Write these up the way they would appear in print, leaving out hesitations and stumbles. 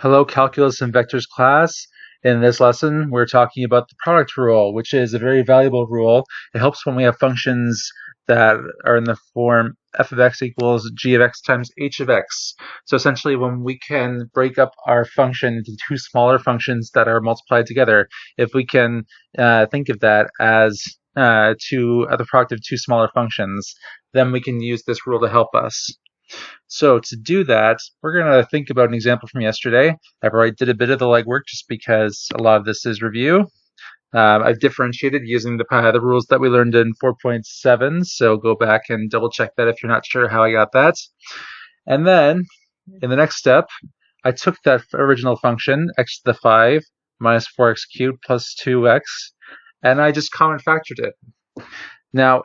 Hello, Calculus and Vectors class. In this lesson, we're talking about the product rule, which is a very valuable rule. It helps when we have functions that are in the form f of x equals g of x times h of x. So essentially, when we can break up our function into two smaller functions that are multiplied together, if we can think of that as the product of two smaller functions, then we can use this rule to help us. So to do that, we're going to think about an example from yesterday. I already did a bit of the legwork just because a lot of this is review. I've differentiated using the rules that we learned in 4.7, so go back and double check that if you're not sure how I got that. And then in the next step, I took that original function, x to the 5 minus 4x cubed plus 2x, and I just common factored it. Now,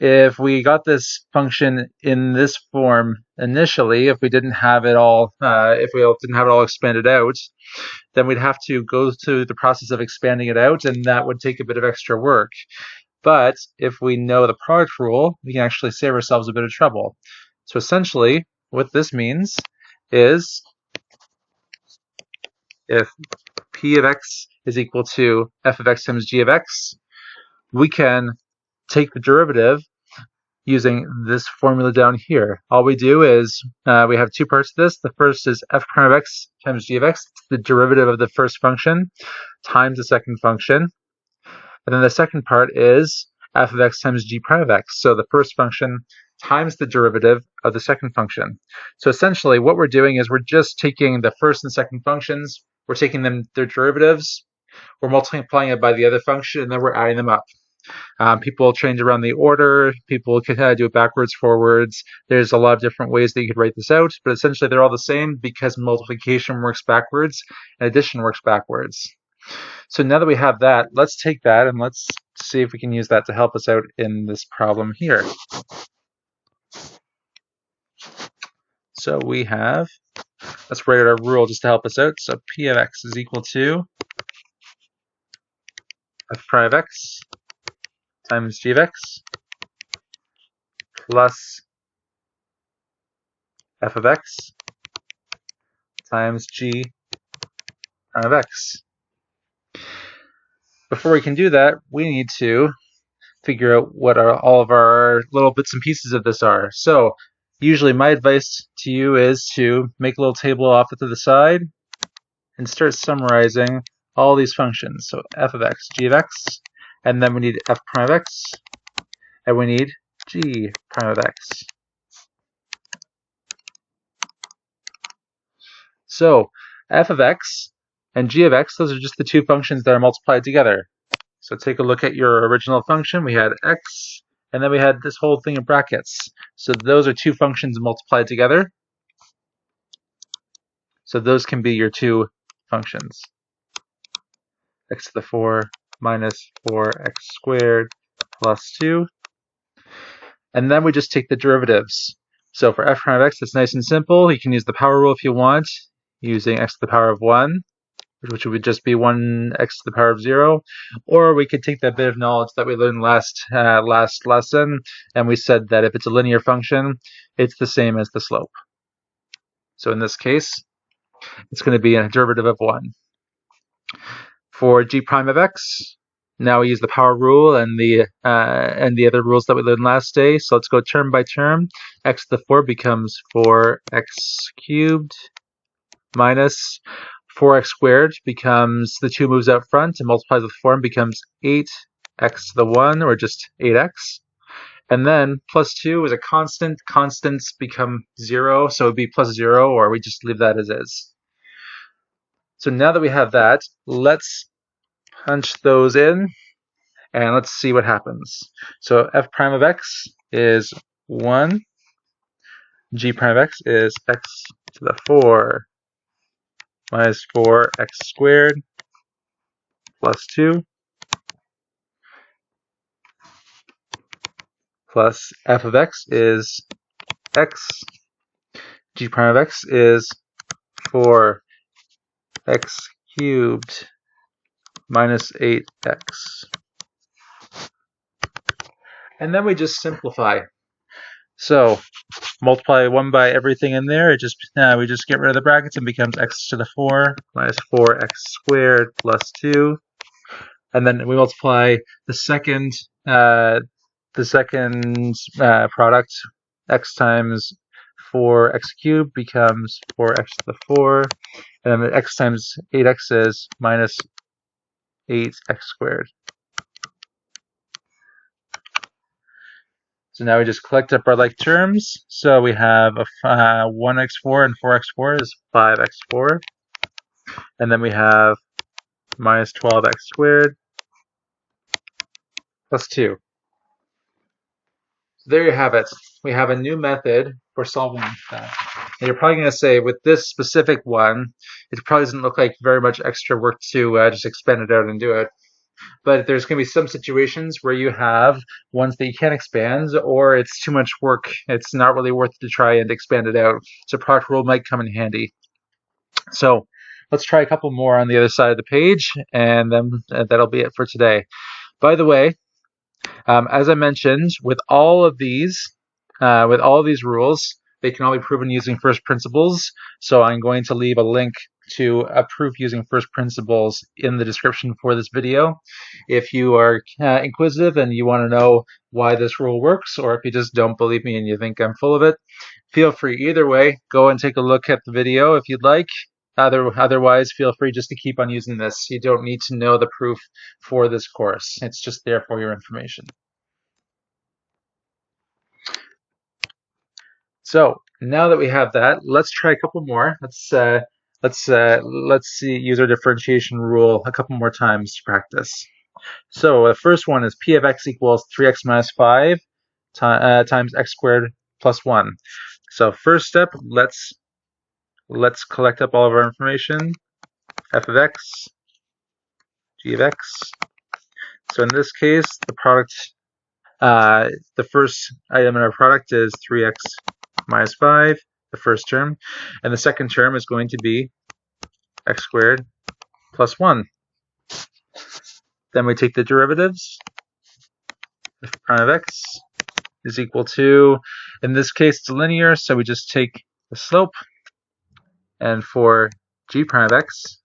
if we got this function in this form initially, if we didn't have it all, expanded out, then we'd have to go through the process of expanding it out, and that would take a bit of extra work. But if we know the product rule, we can actually save ourselves a bit of trouble. So essentially, what this means is if p of x is equal to f of x times g of x, we can take the derivative using this formula down here. All we do is we have two parts of this. The first is f prime of x times g of x. It's the derivative of the first function times the second function. And then the second part is f of x times g prime of x. So the first function times the derivative of the second function. So essentially what we're doing is we're just taking the first and second functions, we're taking their derivatives, we're multiplying it by the other function, and then we're adding them up. People change around the order. People can do it backwards, forwards. There's a lot of different ways that you could write this out, but essentially they're all the same because multiplication works backwards and addition works backwards. So now that we have that, let's take that and let's see if we can use that to help us out in this problem here. So we have, let's write out our rule just to help us out. So p of x is equal to f prime of x times g of x plus f of x times g prime of x. Before we can do that, we need to figure out what all of our little bits and pieces of this are. So usually my advice to you is to make a little table off to the side and start summarizing all these functions. So f of x, g of x, and then we need f prime of x, and we need g prime of x. So f of x and g of x, those are just the two functions that are multiplied together. So take a look at your original function. We had x, and then we had this whole thing in brackets. So those are two functions multiplied together. So those can be your two functions. X to the 4 minus 4x squared plus 2. And then we just take the derivatives. So for f prime of x, it's nice and simple. You can use the power rule if you want, using x to the power of 1, which would just be 1x to the power of 0, or we could take that bit of knowledge that we learned last lesson, and we said that if it's a linear function, it's the same as the slope. So in this case, it's going to be a derivative of 1. For g prime of x, now we use the power rule and the other rules that we learned last day. So let's go term by term. X to the 4 becomes 4x cubed minus 4x squared becomes, the 2 moves out front and multiplies with 4 and becomes 8x to the 1, or just 8x. And then plus 2 is a constant. Constants become 0, so it would be plus 0, or we just leave that as is. So now that we have that, let's punch those in, and let's see what happens. So f prime of x is 1. G prime of x is x to the 4 minus 4x squared plus 2 plus f of x is x. G prime of x is 4x cubed minus 8x. And then we just simplify. So multiply 1 by everything in there. We just get rid of the brackets and becomes x to the 4 minus 4x squared plus 2. And then we multiply the second product, x times 4x cubed becomes 4x to the 4. And then the x times 8x is minus 8x squared. So now we just collect up our like terms. So we have 1x4 and 4x4 is 5x4. And then we have minus 12x squared plus 2. So there you have it. We have a new method for solving that. And you're probably going to say, with this specific one, it probably doesn't look like very much extra work to just expand it out and do it. But there's going to be some situations where you have ones that you can't expand, or it's too much work. It's not really worth it to try and expand it out. So product rule might come in handy. So let's try a couple more on the other side of the page, and then that'll be it for today. By the way, as I mentioned, with all of these rules, they can all be proven using first principles. So I'm going to leave a link to a proof using first principles in the description for this video. If you are inquisitive and you want to know why this rule works, or if you just don't believe me and you think I'm full of it, feel free. Either way, go and take a look at the video if you'd like. Otherwise, feel free just to keep on using this. You don't need to know the proof for this course. It's just there for your information. So now that we have that, let's try a couple more. Let's see, use our differentiation rule a couple more times to practice. So the first one is p of x equals 3x minus 5 times x squared plus 1. So first step, let's collect up all of our information. F of x, g of x. So in this case, the product, the first item in our product is 3x minus 5, the first term, and the second term is going to be x squared plus 1. Then we take the derivatives. F prime of x is equal to, in this case it's linear, so we just take the slope. And for g prime of x,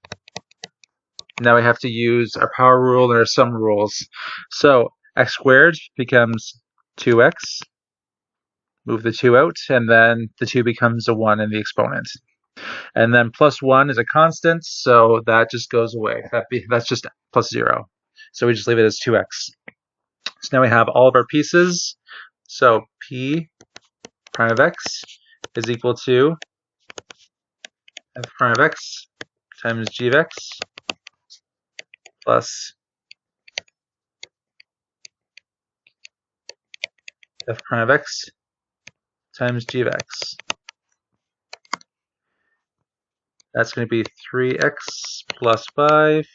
now we have to use our power rule and our sum rules. So x squared becomes 2x. Move the 2 out, and then the 2 becomes a 1 in the exponent. And then plus 1 is a constant, so that just goes away. That's just plus 0. So we just leave it as 2x. So now we have all of our pieces. So p prime of x is equal to f prime of x times g of x plus f prime of x times g of x. That's going to be 3x plus 5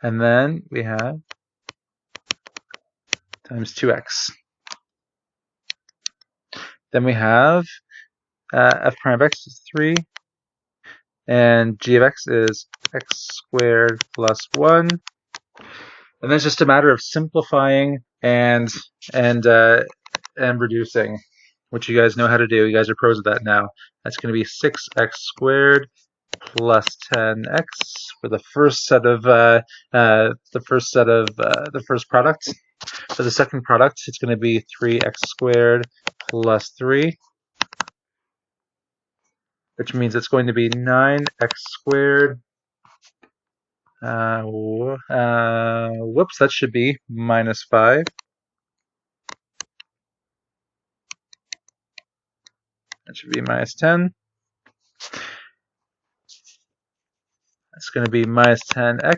and then we have times 2x. Then we have f prime of x is 3 and g of x is x squared plus 1. And then it's just a matter of simplifying and reducing, which you guys know how to do. You guys are pros at that now. That's going to be 6x squared plus 10x for the first set of the first product. For the second product, it's going to be 3x squared plus 3, which means it's going to be 9x squared. Whoops, that should be minus 5. That should be minus 10. That's going to be minus 10x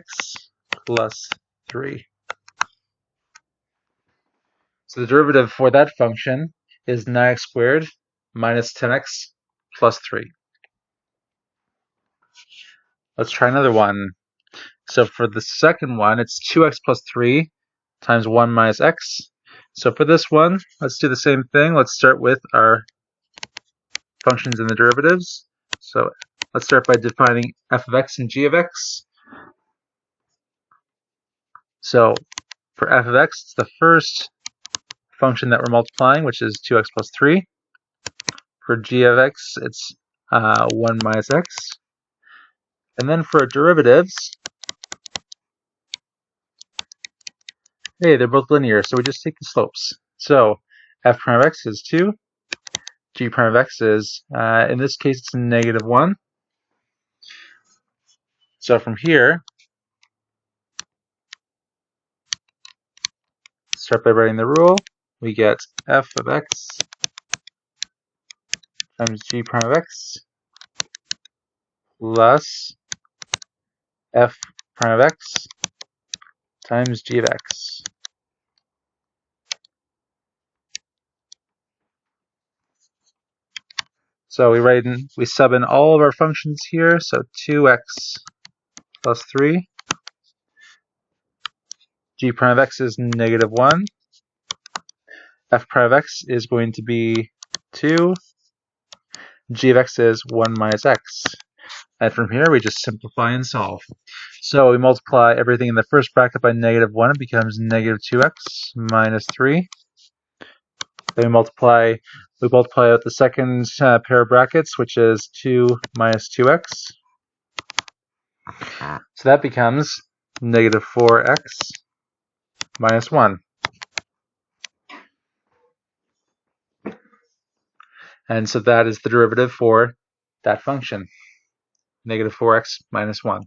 plus 3. So the derivative for that function is 9x squared minus 10x plus 3. Let's try another one. So for the second one, it's 2x plus 3 times 1 minus x. So for this one, let's do the same thing. Let's start with our functions and the derivatives. So let's start by defining f of x and g of x. So for f of x, it's the first function that we're multiplying, which is 2x plus 3. For g of x, it's 1 minus x. And then for derivatives, hey, they're both linear, so we just take the slopes. So f prime of x is 2. G prime of x is, in this case, it's negative 1. So from here, start by writing the rule. We get f of x times g prime of x plus f prime of x times g of x. So we sub in all of our functions here. So 2x plus 3. G prime of x is negative 1. F prime of x is going to be 2. G of x is 1 minus x. And from here, we just simplify and solve. So we multiply everything in the first bracket by negative 1. It becomes negative 2x minus 3. Then we multiply out the second pair of brackets, which is 2 minus 2x. So that becomes negative 4x minus 1. And so that is the derivative for that function, negative 4x minus 1.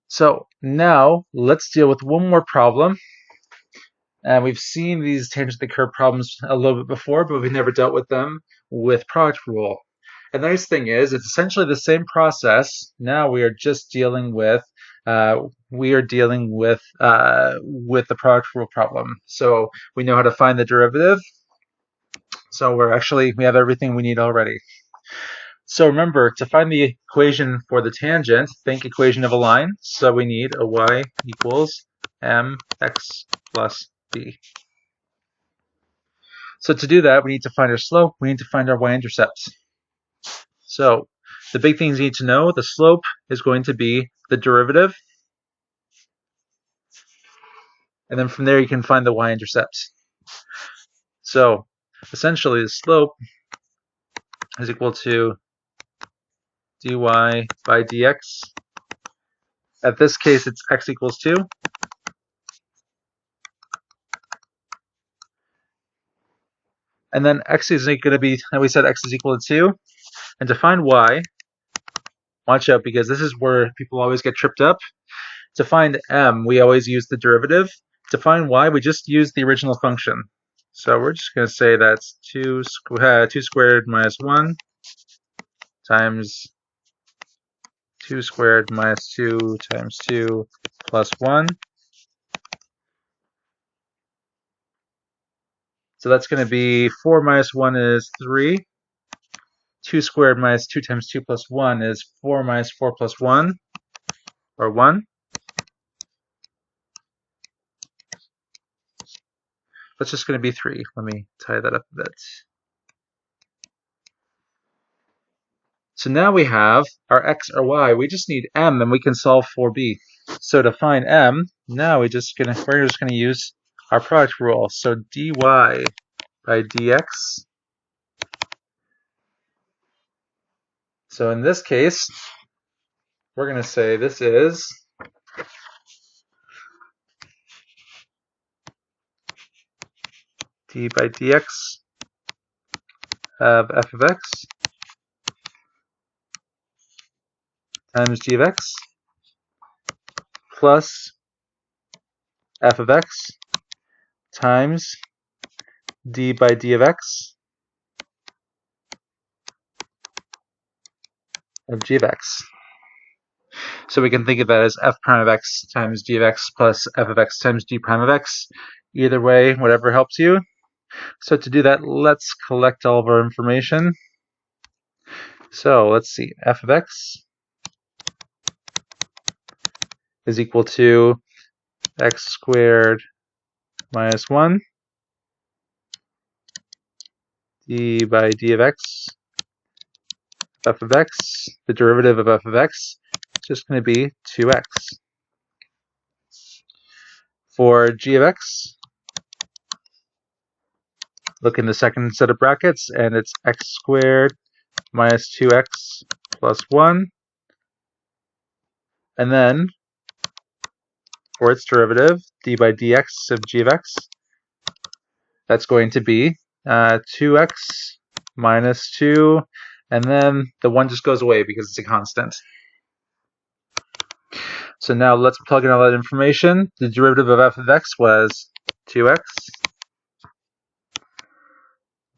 So now let's deal with one more problem. And we've seen these tangent to the curve problems a little bit before, but we've never dealt with them with product rule. And the nice thing is, it's essentially the same process. Now we are just dealing with the product rule problem. So we know how to find the derivative. So we have everything we need already. So remember, to find the equation for the tangent, think equation of a line. So we need a y equals mx plus b. So to do that, we need to find our slope. We need to find our y-intercepts. So the big things you need to know, the slope is going to be the derivative. And then from there, you can find the y-intercepts. So essentially, the slope is equal to dy by dx. At this case, it's x equals 2. And then x is going to be, and we said x is equal to 2. And to find y, watch out, because this is where people always get tripped up. To find m, we always use the derivative. To find y, we just use the original function. So we're just going to say that's 2 squared minus 1 times 2 squared minus 2 times 2 plus 1. So that's going to be 4 minus 1 is 3. 2 squared minus 2 times 2 plus 1 is 4 minus 4 plus 1, or 1. That's just going to be 3. Let me tie that up a bit. So now we have our x or y. We just need m, and we can solve for b. So to find m, now we're just going to use our product rule. So dy by dx. So in this case, we're going to say this is d by dx of f of x times g of x plus f of x times d by d of x of g of x. So we can think of that as f prime of x times g of x plus f of x times g prime of x. Either way, whatever helps you. So to do that, let's collect all of our information. So let's see, f of x is equal to x squared minus 1 d by d of x, f of x, the derivative of f of x, is just going to be 2x. For g of x, look in the second set of brackets, and it's x squared minus 2x plus 1. And then, for its derivative, d by dx of g of x, that's going to be 2x minus 2, and then the 1 just goes away because it's a constant. So now let's plug in all that information. The derivative of f of x was 2x.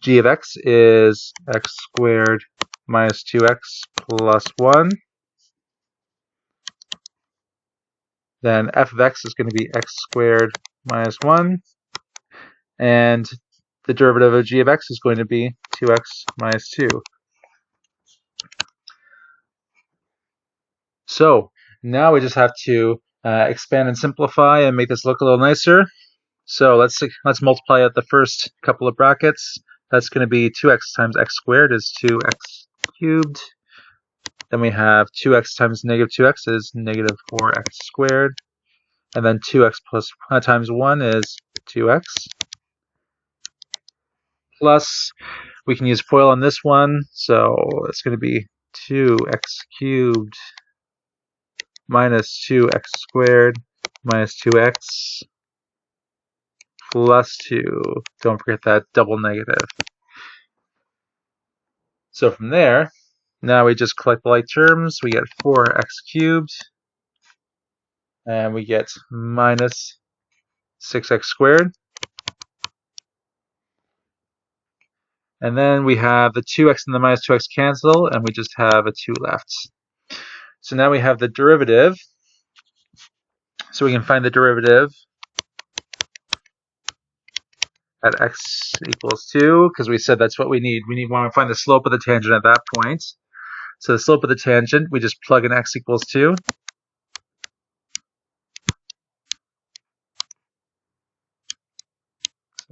G of x is x squared minus 2x plus 1. Then f of x is going to be x squared minus 1. And the derivative of g of x is going to be 2x minus 2. So now we just have to expand and simplify and make this look a little nicer. So let's multiply out the first couple of brackets. That's going to be 2x times x squared is 2x cubed. Then we have 2x times negative 2x is negative 4x squared. And then 2x plus times 1 is 2x. Plus, we can use FOIL on this one, so it's going to be 2x cubed minus 2x squared minus 2x plus 2. Don't forget that double negative. So from there, now we just collect the like terms. We get 4x cubed, and we get minus 6x squared. And then we have the 2x and the minus 2x cancel, and we just have a 2 left. So now we have the derivative. So we can find the derivative at x equals 2, because we said that's what we need. We want to find the slope of the tangent at that point. So the slope of the tangent, we just plug in x equals 2.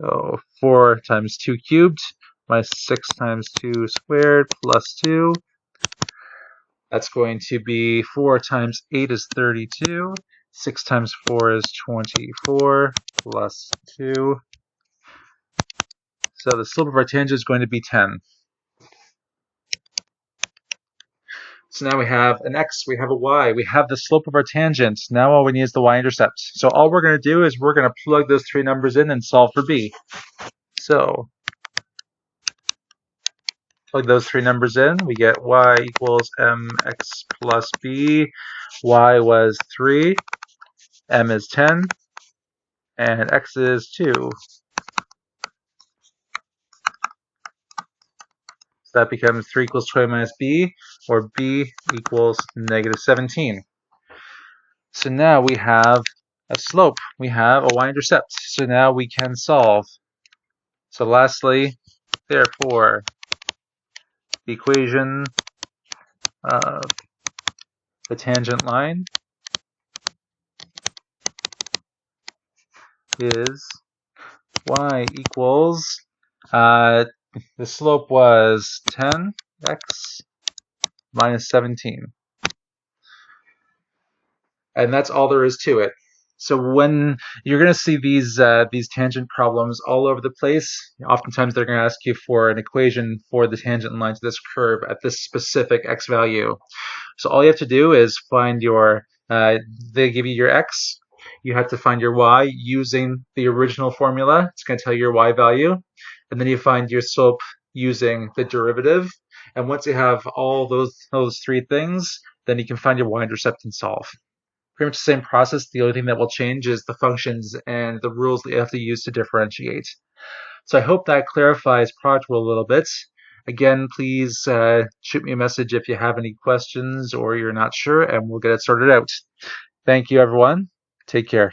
So 4 times 2 cubed minus 6 times 2 squared plus 2. That's going to be 4 times 8 is 32. 6 times 4 is 24 plus 2. So the slope of our tangent is going to be 10. So now we have an x, we have a y, we have the slope of our tangent. Now all we need is the y-intercept. So all we're going to do is we're going to plug those three numbers in and solve for b. So plug those three numbers in. We get y equals mx plus b. Y was 3, m is 10, and x is 2. So that becomes 3 equals 20 minus b, or b equals negative 17. So now we have a slope. We have a y-intercept. So now we can solve. So lastly, therefore, the equation of the tangent line is y equals, the slope was 10x minus 17. And that's all there is to it. So when you're going to see these tangent problems all over the place, oftentimes they're going to ask you for an equation for the tangent line to this curve at this specific x value. So all you have to do is find your, they give you your x, you have to find your y using the original formula. It's going to tell you your y value. And then you find your slope using the derivative. And once you have all those three things, then you can find your y-intercept and solve. Pretty much the same process. The only thing that will change is the functions and the rules that you have to use to differentiate. So I hope that clarifies product rule a little bit. Again, please shoot me a message if you have any questions or you're not sure, and we'll get it sorted out. Thank you, everyone. Take care.